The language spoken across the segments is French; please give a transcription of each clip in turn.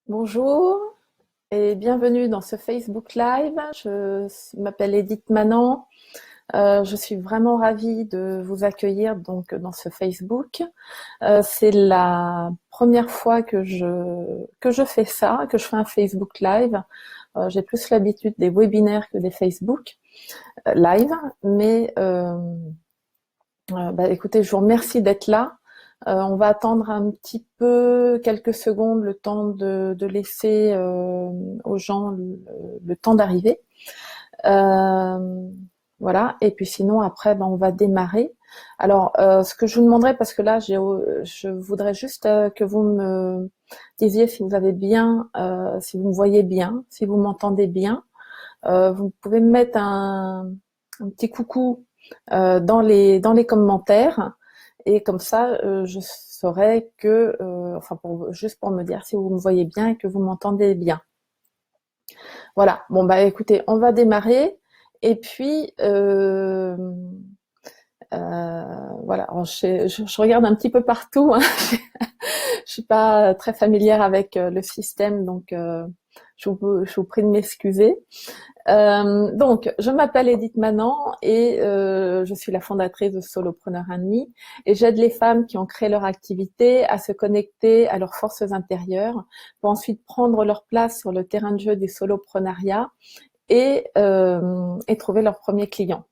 Bonjour et bienvenue dans ce Facebook Live. Je m'appelle Edith Manant. Je suis vraiment ravie de vous accueillir donc dans ce Facebook. C'est la première fois que je fais ça, que je fais un Facebook Live. J'ai plus l'habitude des webinaires que des Facebook Live, mais écoutez, je vous remercie d'être là. On va attendre un petit peu, quelques secondes, le temps de laisser aux gens le temps d'arriver. Voilà, et puis sinon après, on va démarrer. Alors, ce que je vous demanderais, parce que là, je voudrais juste que vous me disiez si vous avez bien, si vous me voyez bien, si vous m'entendez bien. Vous pouvez me mettre un petit coucou dans les commentaires. Et comme ça, je saurai que, juste pour me dire si vous me voyez bien et que vous m'entendez bien. Voilà. Bon écoutez, on va démarrer. Et puis voilà. Alors, je regarde un petit peu partout. Hein. Je suis pas très familière avec le système, donc je vous prie de m'excuser. Donc, je m'appelle Edith Manant et je suis la fondatrice de Solopreneur 1,5 et j'aide les femmes qui ont créé leur activité à se connecter à leurs forces intérieures pour ensuite prendre leur place sur le terrain de jeu du soloprenariat et trouver leurs premiers clients.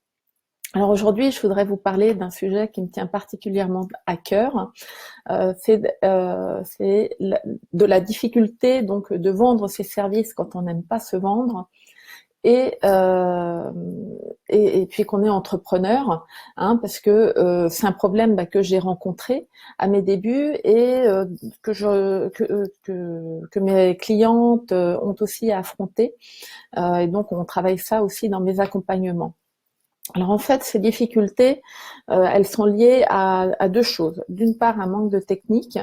Alors aujourd'hui, je voudrais vous parler d'un sujet qui me tient particulièrement à cœur. C'est de la difficulté donc de vendre ses services quand on n'aime pas se vendre et puis qu'on est entrepreneur, hein, parce que c'est un problème que j'ai rencontré à mes débuts et que mes clientes ont aussi affronté, et donc on travaille ça aussi dans mes accompagnements. Alors en fait, ces difficultés, elles sont liées à deux choses. D'une part, un manque de technique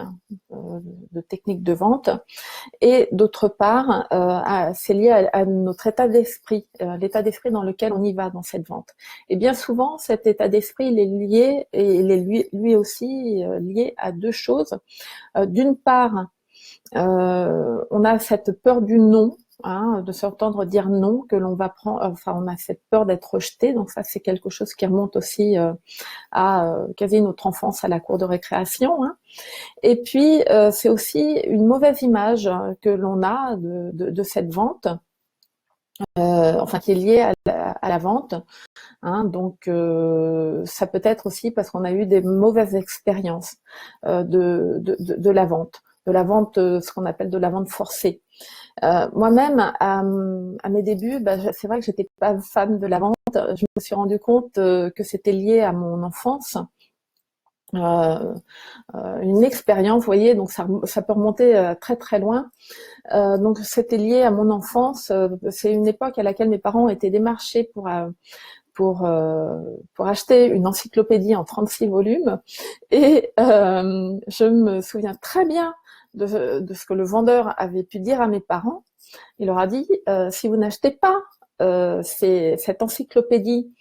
de vente, et d'autre part, c'est lié à notre état d'esprit, l'état d'esprit dans lequel on y va dans cette vente. Et bien souvent, cet état d'esprit, il est lié, et il est lui aussi lié à deux choses. D'une part, on a cette peur du non, hein, de s'entendre dire non, que l'on va prendre, enfin on a cette peur d'être rejeté, donc ça c'est quelque chose qui remonte aussi à quasi notre enfance à la cour de récréation, hein. Et puis c'est aussi une mauvaise image que l'on a de cette vente, qui est liée à la vente, hein. Donc ça peut être aussi parce qu'on a eu des mauvaises expériences de la vente. De la vente, ce qu'on appelle de la vente forcée. Moi-même, à mes débuts, c'est vrai que j'étais pas fan de la vente. Je me suis rendu compte que c'était lié à mon enfance, une expérience, vous voyez, donc ça peut remonter très très loin. Donc c'était lié à mon enfance. C'est une époque à laquelle mes parents étaient démarchés pour acheter une encyclopédie en 36 volumes, et je me souviens très bien de ce que le vendeur avait pu dire à mes parents. Il leur a dit si vous n'achetez pas cette encyclopédie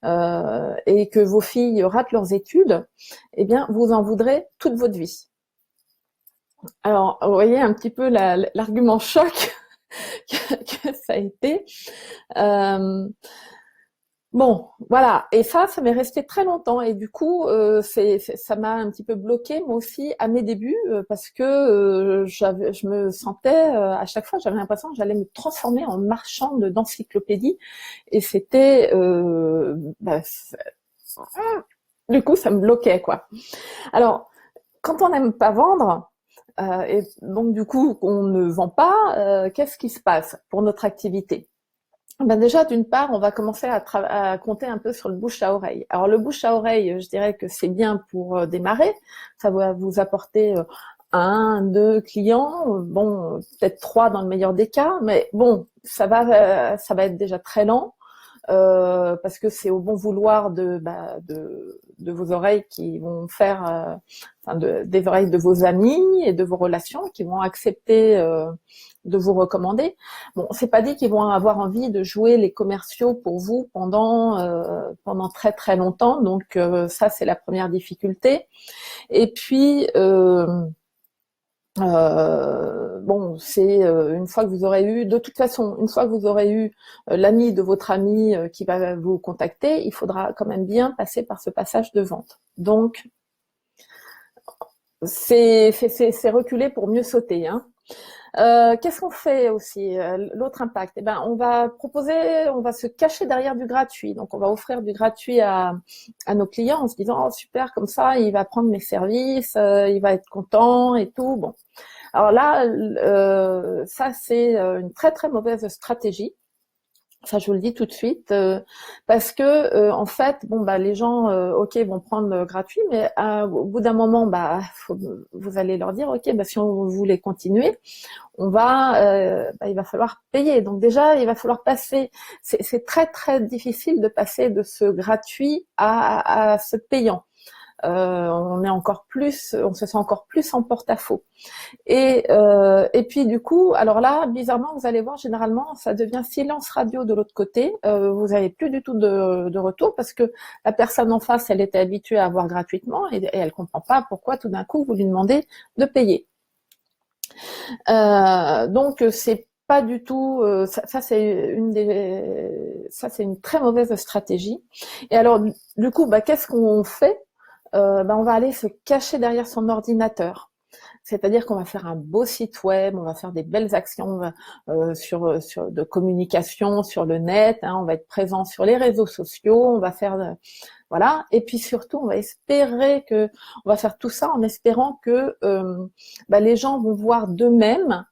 et que vos filles ratent leurs études, eh bien vous en voudrez toute votre vie. Alors vous voyez un petit peu l'argument choc que ça a été. Bon, voilà. Et ça m'est resté très longtemps. Et du coup, ça m'a un petit peu bloqué, moi aussi, à mes débuts, parce que je me sentais, à chaque fois, j'avais l'impression que j'allais me transformer en marchande d'encyclopédie. Et c'était, du coup, ça me bloquait, quoi. Alors, quand on n'aime pas vendre, et donc du coup, on ne vend pas, qu'est-ce qui se passe pour notre activité? Déjà, d'une part, on va commencer à compter un peu sur le bouche à oreille. Alors, le bouche à oreille, je dirais que c'est bien pour démarrer. Ça va vous apporter un, deux clients, bon, peut-être trois dans le meilleur des cas, mais bon, ça va être déjà très lent. Parce que c'est au bon vouloir de vos oreilles qui vont faire, des oreilles de vos amis et de vos relations qui vont accepter de vous recommander. Bon, c'est pas dit qu'ils vont avoir envie de jouer les commerciaux pour vous pendant très très longtemps. Donc ça, c'est la première difficulté. Et puis bon, c'est une fois que vous aurez eu, de toute façon, une fois que vous aurez eu l'ami de votre ami qui va vous contacter, il faudra quand même bien passer par ce passage de vente. Donc, c'est reculer pour mieux sauter, hein. Qu'est-ce qu'on fait aussi? L'autre impact, eh ben, on va se cacher derrière du gratuit. Donc, on va offrir du gratuit à nos clients en se disant, oh super, comme ça, il va prendre mes services, il va être content et tout. Bon, alors là, ça c'est une très très mauvaise stratégie. Ça, je vous le dis tout de suite, parce que en fait, bon bah les gens, ok, vont prendre le gratuit, mais au bout d'un moment, bah vous allez leur dire, ok, bah si on voulait continuer, il va falloir payer. Donc déjà, il va falloir passer. C'est très très difficile de passer de ce gratuit à ce payant. On se sent encore plus en porte-à-faux. Et puis du coup, alors là, bizarrement, vous allez voir, généralement, ça devient silence radio de l'autre côté. Vous n'avez plus du tout de retour parce que la personne en face, elle était habituée à avoir gratuitement et elle comprend pas pourquoi tout d'un coup vous lui demandez de payer. Donc c'est pas du tout. Ça c'est une très mauvaise stratégie. Et alors du coup, bah, qu'est-ce qu'on fait? On va aller se cacher derrière son ordinateur. C'est-à-dire qu'on va faire un beau site web, on va faire des belles actions de communication sur le net, hein, on va être présent sur les réseaux sociaux, on va faire voilà, et puis surtout on va faire tout ça en espérant que les gens vont voir d'eux-mêmes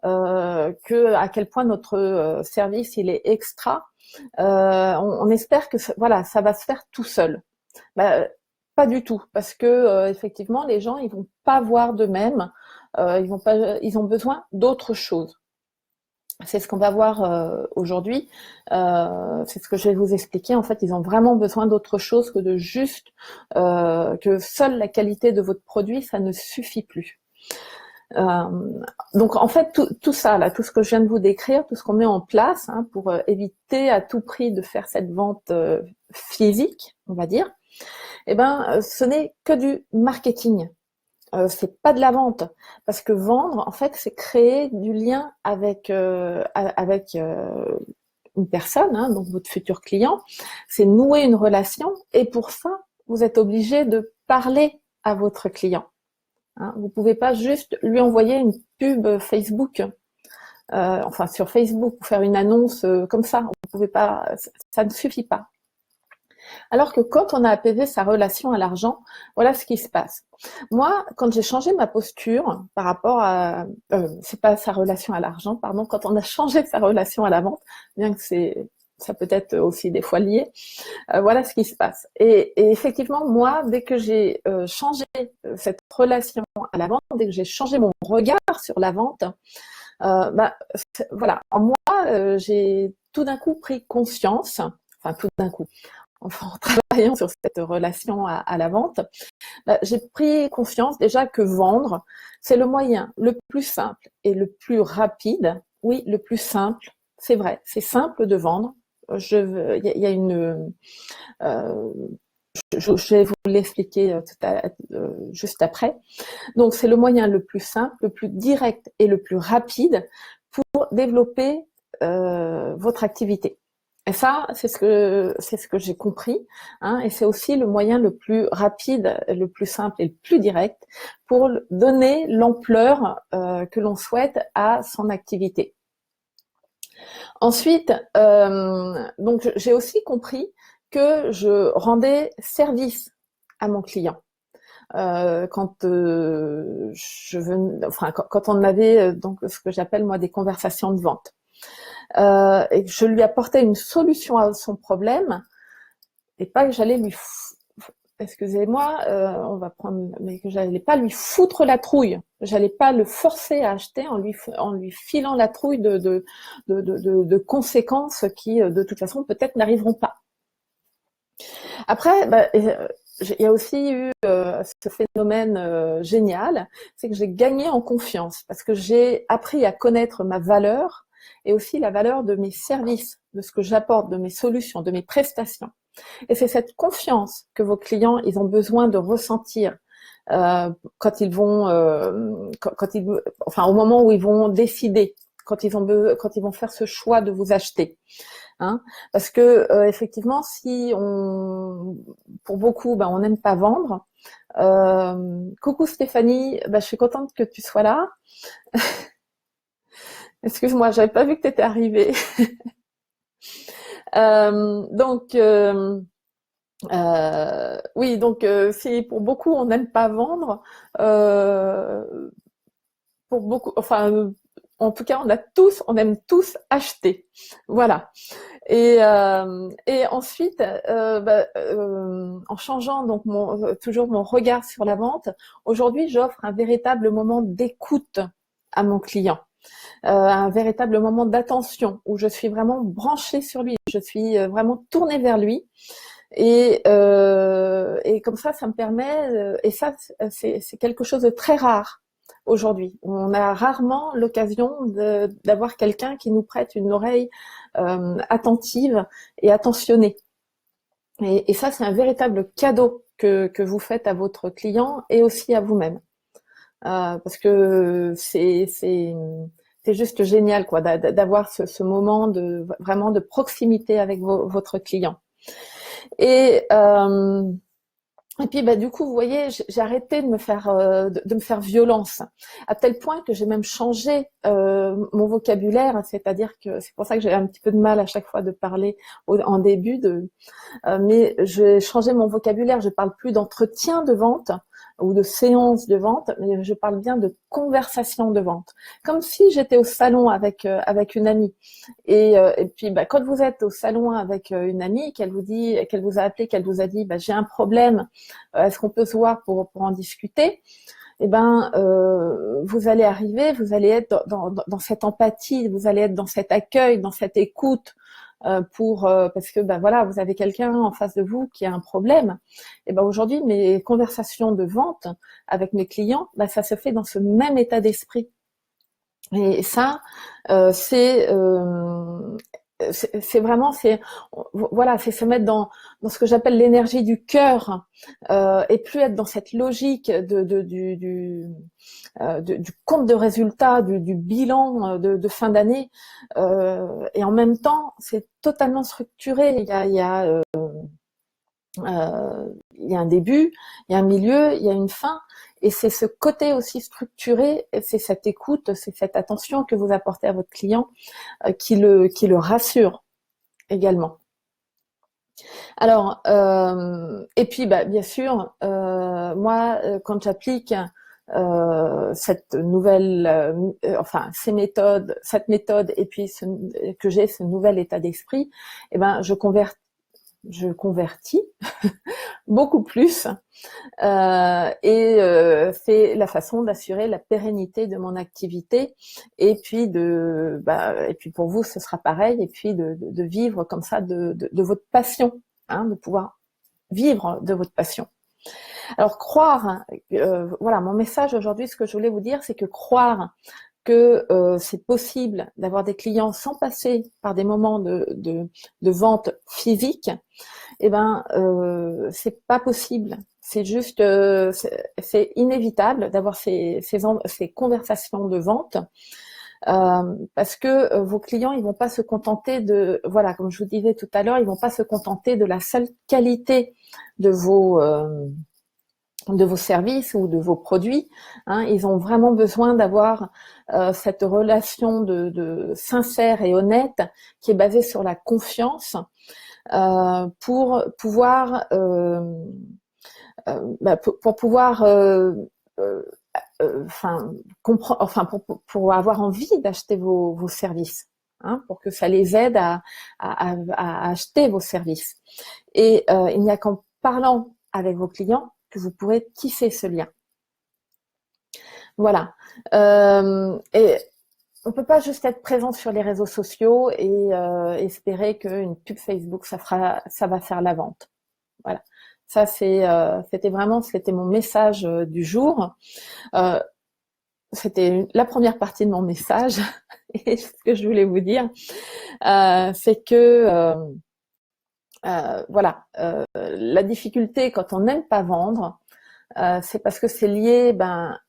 que à quel point notre service il est extra. On espère que ça va se faire tout seul. Pas du tout, parce que effectivement, les gens, ils vont pas voir d'eux-mêmes, ils ont besoin d'autre chose. C'est ce qu'on va voir aujourd'hui. C'est ce que je vais vous expliquer. En fait, ils ont vraiment besoin d'autre chose que de juste que seule la qualité de votre produit, ça ne suffit plus. Donc en fait, tout ça, là, tout ce que je viens de vous décrire, tout ce qu'on met en place pour éviter à tout prix de faire cette vente physique, on va dire. Ce n'est que du marketing. C'est pas de la vente, parce que vendre, en fait, c'est créer du lien avec une personne, donc votre futur client. C'est nouer une relation, et pour ça, vous êtes obligé de parler à votre client. Vous pouvez pas juste lui envoyer une pub Facebook, sur Facebook, ou faire une annonce comme ça. Vous pouvez pas, ça ne suffit pas. Alors que quand on a apaisé sa relation à l'argent, voilà ce qui se passe. Moi, quand j'ai changé ma posture par rapport à, c'est pas sa relation à l'argent, pardon, quand on a changé sa relation à la vente, bien que ça peut être aussi des fois lié, voilà ce qui se passe. Et effectivement, moi, dès que j'ai changé cette relation à la vente, dès que j'ai changé mon regard sur la vente, voilà, en moi, j'ai tout d'un coup pris conscience, enfin tout d'un coup, en travaillant sur cette relation à la vente, j'ai pris conscience déjà que vendre, c'est le moyen le plus simple et le plus rapide. Oui, le plus simple, c'est vrai, c'est simple de vendre. Il y a une, je vais vous l'expliquer juste après. Donc, c'est le moyen le plus simple, le plus direct et le plus rapide pour développer votre activité. Et ça, c'est ce que j'ai compris, et c'est aussi le moyen le plus rapide, le plus simple et le plus direct pour donner l'ampleur que l'on souhaite à son activité. Ensuite, donc j'ai aussi compris que je rendais service à mon client. Quand quand on avait donc ce que j'appelle moi des conversations de vente. Et que je lui apportais une solution à son problème, et pas que j'allais excusez-moi, on va prendre, mais que j'allais pas lui foutre la trouille. J'allais pas le forcer à acheter en lui filant la trouille de conséquences qui, de toute façon, peut-être n'arriveront pas. Après, il y a aussi eu ce phénomène génial, c'est que j'ai gagné en confiance parce que j'ai appris à connaître ma valeur et aussi la valeur de mes services, de ce que j'apporte, de mes solutions, de mes prestations. Et c'est cette confiance que vos clients, ils ont besoin de ressentir quand ils vont, enfin au moment où ils vont décider, quand ils vont faire ce choix de vous acheter. Hein, parce que effectivement, si pour beaucoup, ben, on n'aime pas vendre. Coucou Stéphanie, ben, je suis contente que tu sois là. Excuse-moi, j'avais pas vu que tu étais arrivée. Donc oui, donc si pour beaucoup on n'aime pas vendre, pour beaucoup, enfin en tout cas on aime tous acheter, voilà. Et ensuite, en changeant donc toujours mon regard sur la vente, aujourd'hui j'offre un véritable moment d'écoute à mon client. Un véritable moment d'attention où je suis vraiment branchée sur lui, je suis vraiment tournée vers lui et comme ça me permet et ça c'est quelque chose de très rare aujourd'hui. On a rarement l'occasion d'avoir quelqu'un qui nous prête une oreille attentive et attentionnée. Et ça c'est un véritable cadeau que vous faites à votre client et aussi à vous-même. Parce que c'est juste génial quoi d'avoir ce moment vraiment de proximité avec votre client. Et puis bah du coup vous voyez j'ai arrêté de me faire violence à tel point que j'ai même changé mon vocabulaire, c'est-à-dire que c'est pour ça que j'ai un petit peu de mal à chaque fois de parler en début mais j'ai changé mon vocabulaire, je parle plus d'entretien de vente ou de séance de vente, mais je parle bien de conversation de vente. Comme si j'étais au salon avec une amie. Et puis bah, quand vous êtes au salon avec une amie, qu'elle vous a appelé, qu'elle vous a dit bah, j'ai un problème, est-ce qu'on peut se voir pour en discuter? Eh ben, vous allez arriver, vous allez être dans cette empathie, vous allez être dans cet accueil, dans cette écoute, parce que ben voilà, vous avez quelqu'un en face de vous qui a un problème. Et ben aujourd'hui, mes conversations de vente avec mes clients, ben ça se fait dans ce même état d'esprit. Et ça, c'est vraiment voilà, c'est se mettre dans ce que j'appelle l'énergie du cœur et plus être dans cette logique du compte de résultats, du bilan de fin d'année. Et en même temps, c'est totalement structuré. Il y a un début, il y a un milieu, il y a une fin. Et c'est ce côté aussi structuré, c'est cette écoute, c'est cette attention que vous apportez à votre client qui le rassure également. Alors, et puis bah, bien sûr, moi, quand j'applique cette nouvelle, cette méthode, et puis que j'ai ce nouvel état d'esprit, eh ben, je convertis beaucoup plus c'est la façon d'assurer la pérennité de mon activité et puis pour vous ce sera pareil et puis de vivre comme ça de votre passion, hein, de pouvoir vivre de votre passion. Alors croire, voilà mon message aujourd'hui, ce que je voulais vous dire, c'est que croire que c'est possible d'avoir des clients sans passer par des moments de vente physique, eh ben c'est pas possible. C'est juste, c'est inévitable d'avoir ces conversations de vente parce que vos clients, ils vont pas se contenter voilà, comme je vous disais tout à l'heure, ils vont pas se contenter de la seule qualité de vos services ou de vos produits, hein. Ils ont vraiment besoin d'avoir cette relation de sincère et honnête qui est basée sur la confiance pour pouvoir pour pouvoir pour avoir envie d'acheter vos services, hein, pour que ça les aide à acheter vos services. Et il n'y a qu'en parlant avec vos clients que vous pourrez tisser ce lien. Voilà. Et on peut pas juste être présent sur les réseaux sociaux et espérer qu'une pub Facebook ça va faire la vente. Voilà. Ça c'était mon message du jour. C'était la première partie de mon message et ce que je voulais vous dire, c'est que voilà, la difficulté quand on n'aime pas vendre, c'est parce que c'est lié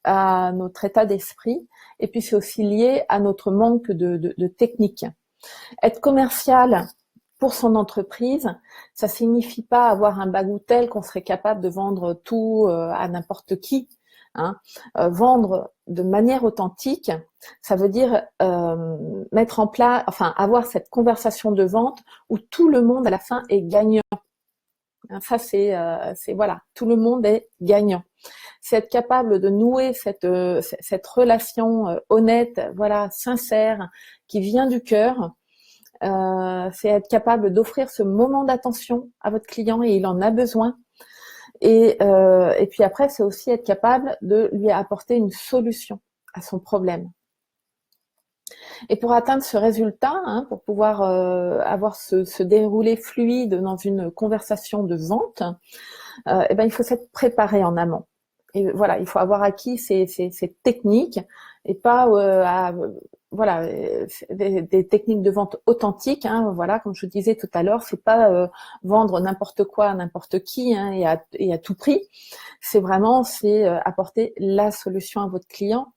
à notre état d'esprit, et puis c'est aussi lié à notre manque de technique. Être commercial pour son entreprise, ça signifie pas avoir un bagatelle qu'on serait capable de vendre tout à n'importe qui. Hein. Vendre de manière authentique, ça veut dire mettre en place, enfin avoir cette conversation de vente où tout le monde à la fin est gagnant. Ça c'est voilà, tout le monde est gagnant. C'est être capable de nouer cette relation honnête, voilà, sincère, qui vient du cœur. C'est être capable d'offrir ce moment d'attention à votre client et il en a besoin. Et puis après, c'est aussi être capable de lui apporter une solution à son problème. Et pour atteindre ce résultat, hein, pour pouvoir avoir ce déroulé fluide dans une conversation de vente, il faut s'être préparé en amont. Et voilà, il faut avoir acquis ces techniques et pas voilà des techniques de vente authentiques. Hein, voilà, comme je vous disais tout à l'heure, c'est pas vendre n'importe quoi à n'importe qui hein, et à tout prix. C'est vraiment apporter la solution à votre client.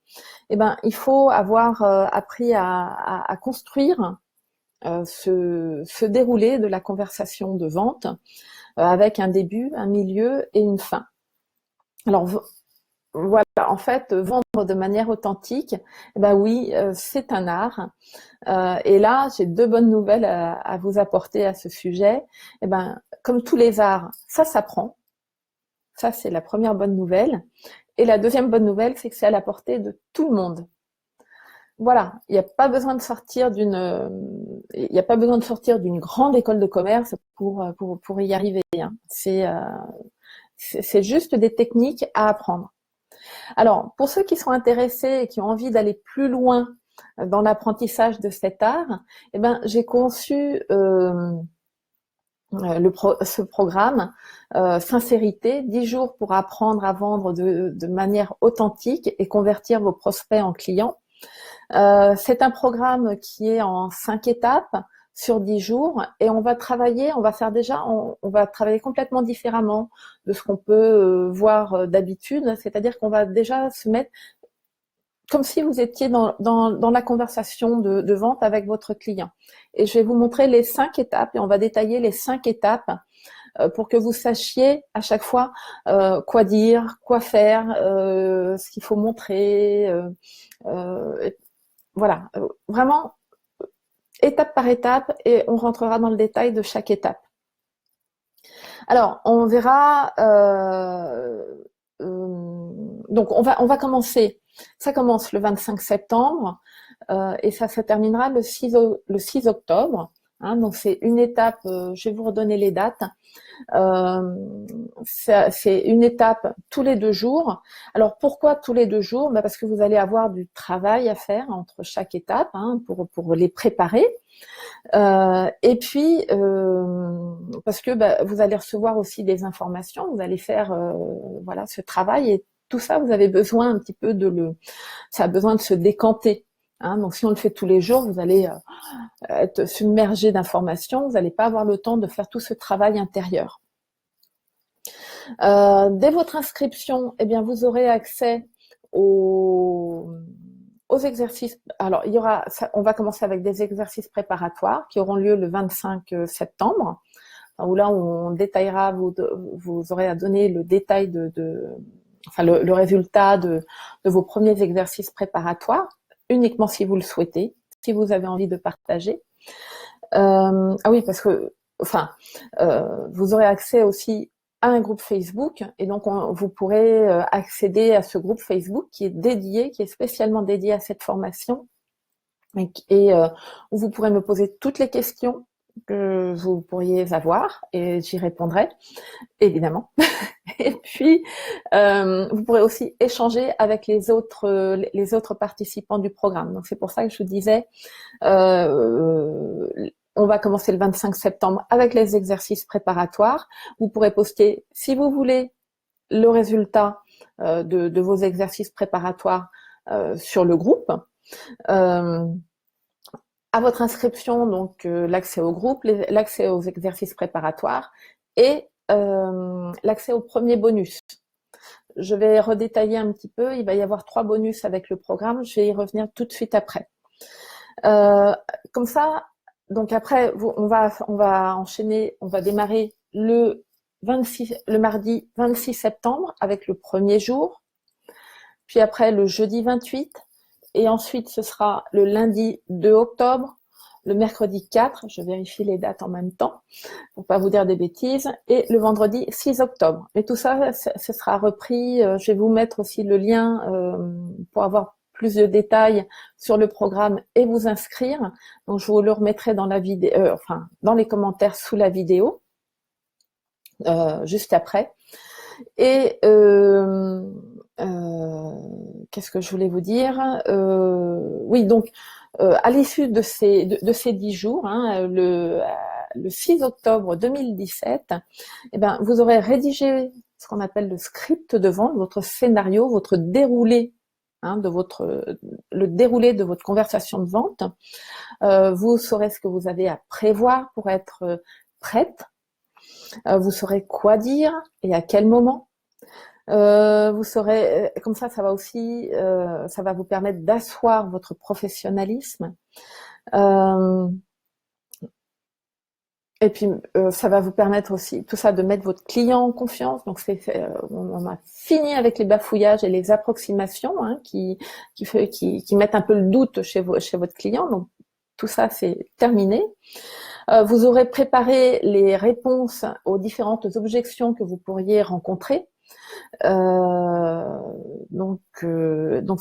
Il faut avoir appris à construire ce déroulé de la conversation de vente avec un début, un milieu et une fin. Alors voilà, en fait, vendre de manière authentique, oui, c'est un art. Et là, j'ai deux bonnes nouvelles à vous apporter à ce sujet. Comme tous les arts, ça s'apprend. Ça, c'est la première bonne nouvelle. Et la deuxième bonne nouvelle, c'est que c'est à la portée de tout le monde. Voilà, il n'y a pas besoin de sortir d'une grande école de commerce pour y arriver. Hein. C'est juste des techniques à apprendre. Alors, pour ceux qui sont intéressés et qui ont envie d'aller plus loin dans l'apprentissage de cet art, j'ai conçu ce programme Sincérité, 10 jours pour apprendre à vendre de manière authentique et convertir vos prospects en clients. C'est un programme qui est en 5 étapes sur 10 jours et on va travailler complètement différemment de ce qu'on peut voir d'habitude, c'est-à-dire qu'on va déjà se mettre comme si vous étiez dans la conversation de vente avec votre client. Et je vais vous montrer les 5 étapes et on va détailler les 5 étapes pour que vous sachiez à chaque fois quoi dire, quoi faire, ce qu'il faut montrer. Voilà, vraiment étape par étape et on rentrera dans le détail de chaque étape. Alors, on verra. Donc, on va commencer. Ça commence le 25 septembre et ça se terminera le 6 octobre. Hein, donc, c'est une étape. Je vais vous redonner les dates. C'est une étape tous les 2 jours. Alors pourquoi tous les 2 jours? Parce que vous allez avoir du travail à faire entre chaque étape hein, pour les préparer. Et puis parce que vous allez recevoir aussi des informations, vous allez faire voilà ce travail et tout ça vous avez besoin un petit peu ça a besoin de se décanter. Hein, donc si on le fait tous les jours, vous allez être submergé d'informations, vous n'allez pas avoir le temps de faire tout ce travail intérieur. Dès votre inscription, vous aurez accès aux exercices. Alors, on va commencer avec des exercices préparatoires qui auront lieu le 25 septembre, où là, on détaillera, vous aurez à donner le détail le résultat de vos premiers exercices préparatoires, uniquement si vous le souhaitez, si vous avez envie de partager. Ah oui, parce que, vous aurez accès aussi à un groupe Facebook et donc vous pourrez accéder à ce groupe Facebook qui est spécialement dédié à cette formation et où vous pourrez me poser toutes les questions que vous pourriez avoir et j'y répondrai évidemment. Et puis vous pourrez aussi échanger avec les autres participants du programme. Donc c'est pour ça que je vous disais on va commencer le 25 septembre avec les exercices préparatoires. Vous pourrez poster, si vous voulez, le résultat de vos exercices préparatoires sur le groupe. À votre inscription, donc l'accès au groupe, l'accès aux exercices préparatoires et l'accès au premier bonus. je vais redétailler un petit peu. Il va y avoir 3 bonus avec le programme. Je vais y revenir tout de suite après. Comme ça, donc après, on va enchaîner, on va démarrer le mardi 26 septembre avec le premier jour, puis après le jeudi 28, et ensuite ce sera le lundi 2 octobre, le mercredi 4, je vérifie les dates en même temps pour pas vous dire des bêtises, et le vendredi 6 octobre. Et tout ça, ce sera repris. Je vais vous mettre aussi le lien pour avoir plus de détails sur le programme et vous inscrire. Donc je vous le remettrai dans la vidéo, enfin dans les commentaires sous la vidéo, juste après. Et qu'est-ce que je voulais vous dire? Oui, donc à l'issue de ces 10 jours, hein, le 6 octobre 2017, eh ben, vous aurez rédigé ce qu'on appelle le script de vente, votre scénario, votre déroulé, hein, le déroulé de votre conversation de vente. Vous saurez ce que vous avez à prévoir pour être prête. Vous saurez quoi dire et à quel moment. Vous saurez, comme ça va aussi, ça va vous permettre d'asseoir votre professionnalisme. Et puis, ça va vous permettre aussi, tout ça, de mettre votre client en confiance. Donc, on a fini avec les bafouillages et les approximations, hein, qui mettent un peu le doute chez votre client. Donc, tout ça, c'est terminé. Vous aurez préparé les réponses aux différentes objections que vous pourriez rencontrer. Donc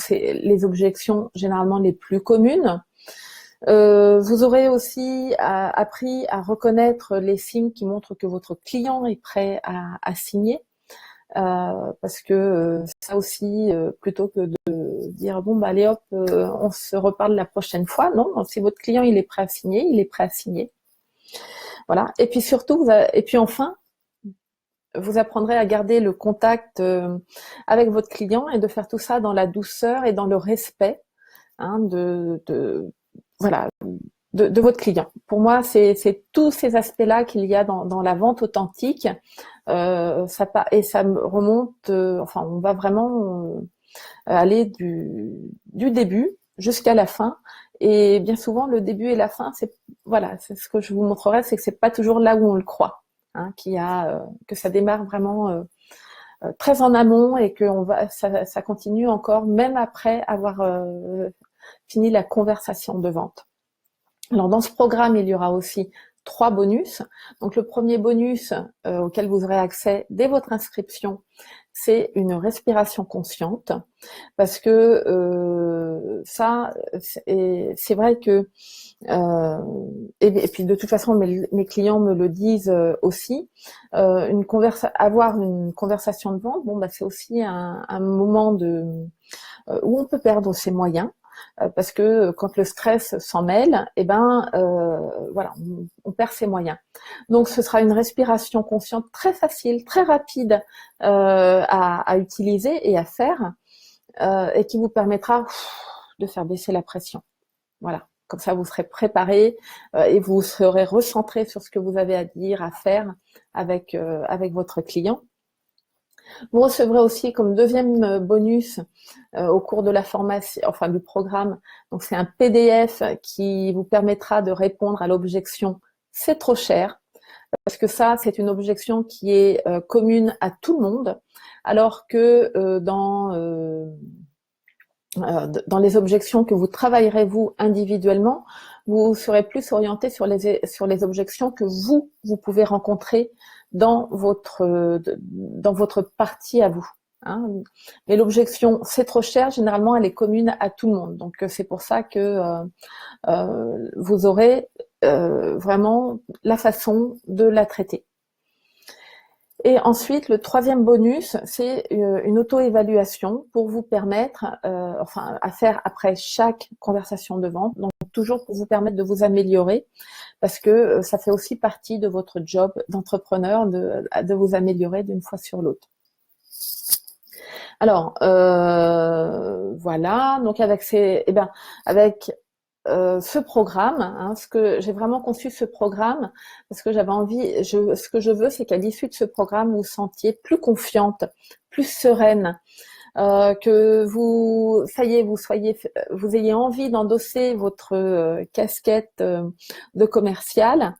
c'est les objections généralement les plus communes. Vous aurez aussi appris à reconnaître les signes qui montrent que votre client est prêt à signer. Parce que ça aussi, plutôt que de dire bon bah allez hop, on se reparle la prochaine fois, non, si votre client il est prêt à signer, il est prêt à signer. Voilà. Et puis surtout, et puis enfin, vous apprendrez à garder le contact avec votre client et de faire tout ça dans la douceur et dans le respect, hein, voilà, de votre client. Pour moi, c'est tous ces aspects-là qu'il y a dans la vente authentique. Et ça me remonte, enfin, on va vraiment aller du début jusqu'à la fin. Et bien souvent, le début et la fin, c'est ce que je vous montrerai, c'est que c'est pas toujours là où on le croit, hein, que ça démarre vraiment très en amont et que ça continue encore même après avoir fini la conversation de vente. Alors dans ce programme, il y aura aussi 3 bonus. Donc le premier bonus auquel vous aurez accès dès votre inscription, c'est une respiration consciente, parce que ça, c'est vrai que et puis de toute façon mes clients me le disent aussi, avoir une conversation de vente, bon bah c'est aussi un moment où on peut perdre ses moyens. Parce que quand le stress s'en mêle, eh ben voilà, on perd ses moyens. Donc ce sera une respiration consciente très facile, très rapide à utiliser et à faire, et qui vous permettra de faire baisser la pression. Voilà, comme ça vous serez préparé et vous serez recentré sur ce que vous avez à dire, à faire avec votre client. Vous recevrez aussi comme deuxième bonus au cours de la formation, enfin du programme, donc c'est un PDF qui vous permettra de répondre à l'objection « c'est trop cher », parce que ça, c'est une objection qui est commune à tout le monde, alors que dans les objections que vous travaillerez vous individuellement, vous serez plus orienté sur les objections que vous pouvez rencontrer dans votre partie à vous. Hein. Mais l'objection c'est trop cher, généralement elle est commune à tout le monde. Donc c'est pour ça que vous aurez vraiment la façon de la traiter. Et ensuite, le troisième bonus, c'est une auto-évaluation pour vous permettre, à faire après chaque conversation de vente, donc toujours pour vous permettre de vous améliorer, parce que ça fait aussi partie de votre job d'entrepreneur de vous améliorer d'une fois sur l'autre. Alors, voilà, donc avec ce programme, hein, ce que j'ai vraiment conçu ce programme, parce que j'avais envie, ce que je veux, c'est qu'à l'issue de ce programme, vous vous sentiez plus confiante, plus sereine, que vous, ça y est, vous ayez envie d'endosser votre casquette de commercial,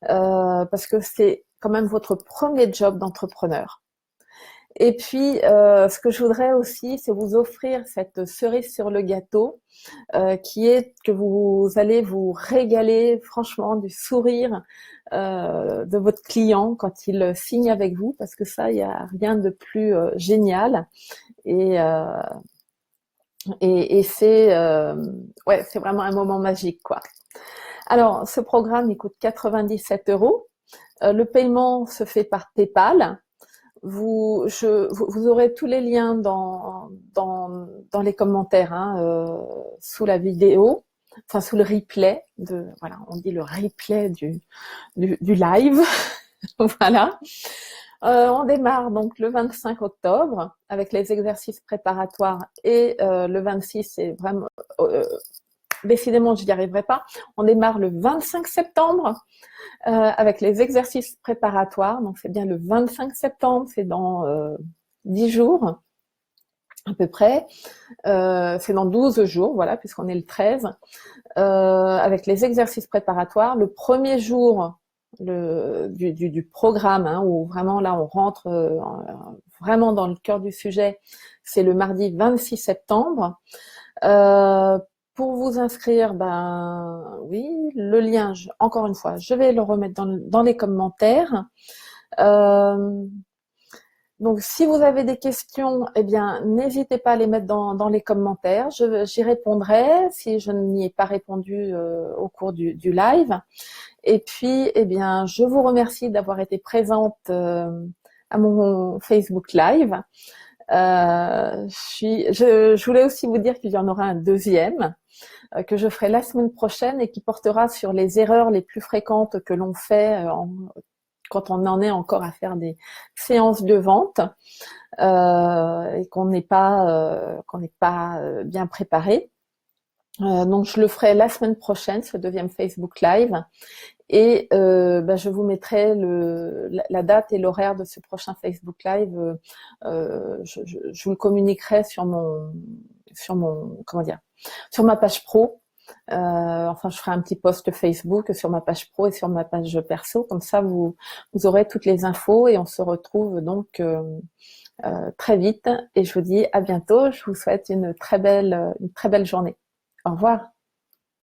parce que c'est quand même votre premier job d'entrepreneur. Et puis, ce que je voudrais aussi, c'est vous offrir cette cerise sur le gâteau, qui est que vous allez vous régaler franchement du sourire de votre client quand il signe avec vous, parce que ça, il n'y a rien de plus génial. Et, euh, et c'est ouais, c'est vraiment un moment magique, quoi. Alors, ce programme, il coûte 97 €. Le paiement se fait par PayPal. Vous aurez tous les liens dans les commentaires, hein, sous la vidéo, enfin sous le replay voilà, on dit le replay du live. Voilà. On démarre donc le 25 octobre avec les exercices préparatoires et le 26, c'est vraiment décidément je n'y arriverai pas. On démarre le 25 septembre avec les exercices préparatoires. Donc c'est bien le 25 septembre, c'est dans 10 jours à peu près. C'est dans 12 jours, voilà, puisqu'on est le 13. Avec les exercices préparatoires, le premier jour du programme, hein, où vraiment là on rentre vraiment dans le cœur du sujet, c'est le mardi 26 septembre. Pour vous inscrire, ben oui, le lien, encore une fois, je vais le remettre dans les commentaires. Donc, si vous avez des questions, eh bien, n'hésitez pas à les mettre dans les commentaires. J'y répondrai si je n'y ai pas répondu au cours du live. Et puis, eh bien, je vous remercie d'avoir été présente à mon Facebook Live. Je voulais aussi vous dire qu'il y en aura un deuxième que je ferai la semaine prochaine et qui portera sur les erreurs les plus fréquentes que l'on fait quand on en est encore à faire des séances de vente et qu'on n'est pas bien préparé. Donc je le ferai la semaine prochaine, ce deuxième Facebook Live, et je vous mettrai la date et l'horaire de ce prochain Facebook Live. Je vous le communiquerai sur sur ma page pro. Enfin, je ferai un petit post Facebook sur ma page pro et sur ma page perso, comme ça vous aurez toutes les infos et on se retrouve donc très vite. Et je vous dis à bientôt. Je vous souhaite une très belle journée. Au revoir.